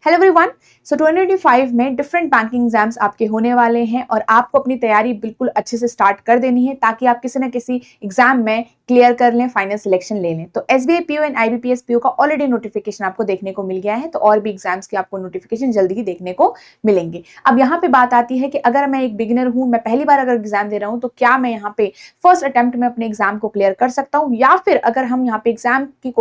Hello everyone. सो 2025 में different banking exams आपके होने वाले हैं और आपको अपनी तैयारी बिल्कुल अच्छे से स्टार्ट कर देनी है ताकि आप किसी न किसी एग्जाम में क्लियर कर लें, फाइनल सिलेक्शन ले लें। तो SBI PO and IBPS PO का ऑलरेडी नोटिफिकेशन आपको देखने को मिल गया है, तो और भी एग्जाम्स की आपको नोटिफिकेशन जल्दी ही देखने को मिलेंगे। अब यहाँ पे बात आती है कि अगर मैं एक बिगिनर हूँ, मैं पहली बार अगर एग्जाम दे रहा हूँ, तो क्या मैं यहाँ पे फर्स्ट अटेम्प्ट में अपने एग्जाम को क्लियर कर सकता हूँ, या फिर अगर हम यहाँ पे एग्जाम की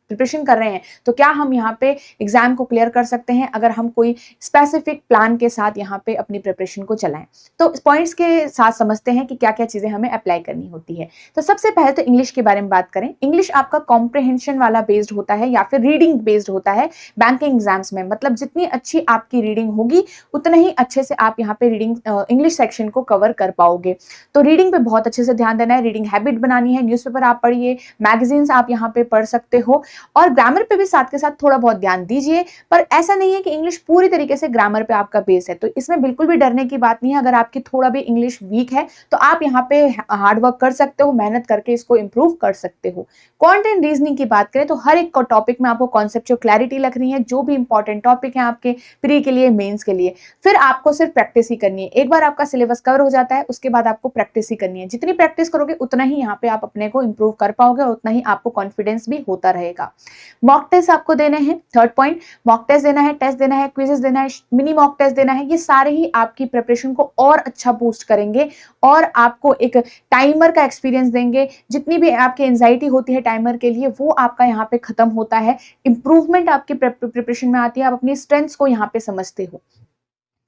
प्रिपरेशन कर रहे हैं तो क्या हम यहाँ पे एग्जाम को क्लियर कर सकते हैं अगर हम कोई स्पेसिफिक प्लान के साथ यहाँ पे अपनी प्रिपरेशन को चलाएं। तो पॉइंट्स के साथ समझते हैं कि क्या क्या चीजें हमें अप्लाई करनी होती है। तो सबसे पहले तो इंग्लिश के बारे में बात करें। इंग्लिश आपका कॉम्प्रिहेंशन वाला बेस्ड होता है या फिर रीडिंग बेस्ड होता है बैंकिंग एग्जाम्स में। मतलब जितनी अच्छी आपकी रीडिंग होगी उतना ही अच्छे से आप यहाँ पे रीडिंग इंग्लिश सेक्शन को कवर कर पाओगे। तो रीडिंग पे बहुत अच्छे से ध्यान देना है, रीडिंग हैबिट बनानी है। न्यूज़पेपर आप पढ़िए, मैगजीन्स आप यहाँ पे पढ़ सकते हो और ग्रामर पे भी साथ के साथ थोड़ा बहुत ध्यान दीजिए। पर ऐसा नहीं है कि इंग्लिश पूरी तरीके से ग्रामर पे आपका बेस है, तो इसमें बिल्कुल भी डरने की बात नहीं है। अगर आपकी थोड़ा भी इंग्लिश वीक है तो आप यहाँ पे हार्ड वर्क कर सकते हो, मेहनत करके इसको इंप्रूव कर सकते हो। क्वांट रीजनिंग की बात करें तो हर एक टॉपिक में आपको कॉन्सेप्चुअल क्लैरिटी रखनी है, जो भी इंपॉर्टेंट टॉपिक है आपके प्री के लिए, मेंस के लिए। फिर आपको सिर्फ प्रैक्टिस ही करनी है। एक बार आपका सिलेबस कवर हो जाता है उसके बाद आपको प्रैक्टिस ही करनी है। जितनी प्रैक्टिस करोगे उतना ही यहाँ पे आप अपने को इंप्रूव कर पाओगे और उतना ही आपको कॉन्फिडेंस भी होता रहेगा। मॉक टेस्ट आपको देने हैं। थर्ड पॉइंट, मॉक टेस्ट देना है, टेस्ट देना है, क्विजेस देना है, मिनी मॉक टेस्ट देना है। ये सारे ही आपकी प्रिपरेशन को और अच्छा बूस्ट करेंगे और आपको एक टाइमर का एक्सपीरियंस देंगे। जितनी भी आपकी एंजाइटी होती है टाइमर के लिए वो आपका यहाँ पे खत्म होता है। इंप्रूवमेंट आपकी प्रिपरेशन में आती है, आप अपनी स्ट्रेंथ्स को यहाँ पे समझते हो।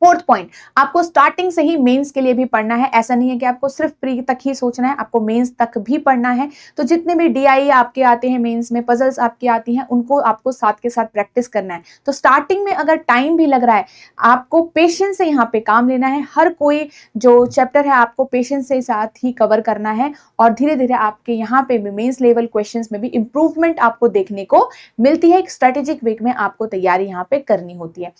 फोर्थ पॉइंट, आपको स्टार्टिंग से ही मेंस के लिए भी पढ़ना है। ऐसा नहीं है कि आपको सिर्फ प्री तक ही सोचना है, आपको मेंस तक भी पढ़ना है। तो जितने भी डीआई आपके आते हैं मेंस में, पजल्स आपकी आती हैं, उनको आपको साथ के साथ प्रैक्टिस करना है। तो स्टार्टिंग में अगर टाइम भी लग रहा है, आपको पेशेंस से यहाँ पे काम लेना है। हर कोई जो चैप्टर है आपको पेशेंस से साथ ही कवर करना है और धीरे धीरे आपके यहाँ पे भी मेंस लेवल क्वेश्चंस में भी इंप्रूवमेंट आपको देखने को मिलती है। एक स्ट्रेटेजिक वे में आपको तैयारी यहाँ पे करनी होती है।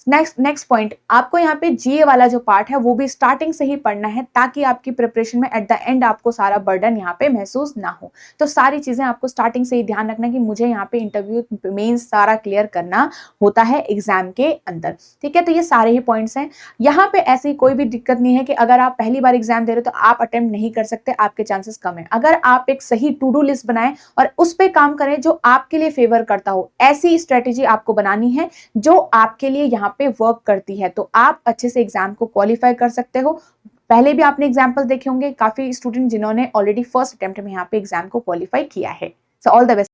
नेक्स्ट पॉइंट, आपको यहाँ पे जीए वाला जो पार्ट है वो भी स्टार्टिंग से ही पढ़ना है ताकि आपकी प्रिपरेशन में एट द एंड आपको सारा बर्डन यहाँ पे महसूस ना हो। तो सारी चीजें आपको स्टार्टिंग से ही ध्यान रखना कि मुझे यहाँ पे इंटरव्यू मेंस सारा क्लियर करना होता है एग्जाम के अंदर। ठीक है, तो ये सारे ही पॉइंट्स हैं। यहाँ पे ऐसी कोई भी दिक्कत नहीं है कि अगर आप पहली बार एग्जाम दे रहे हो तो आप अटेम्प्ट नहीं कर सकते, आपके चांसेस कम है। अगर आप एक सही टू डू लिस्ट बनाएं और उस पर काम करें जो आपके लिए फेवर करता हो, ऐसी स्ट्रेटेजी आपको बनानी है जो आपके लिए यहाँ पे वर्क करती है, तो आप अच्छे से एग्जाम को क्वालिफाई कर सकते हो। पहले भी आपने एग्जाम्पल देखे होंगे काफी स्टूडेंट जिन्होंने ऑलरेडी फर्स्ट अटेम्प्ट में यहाँ पे एग्जाम को क्वालिफाई किया है। So all the best.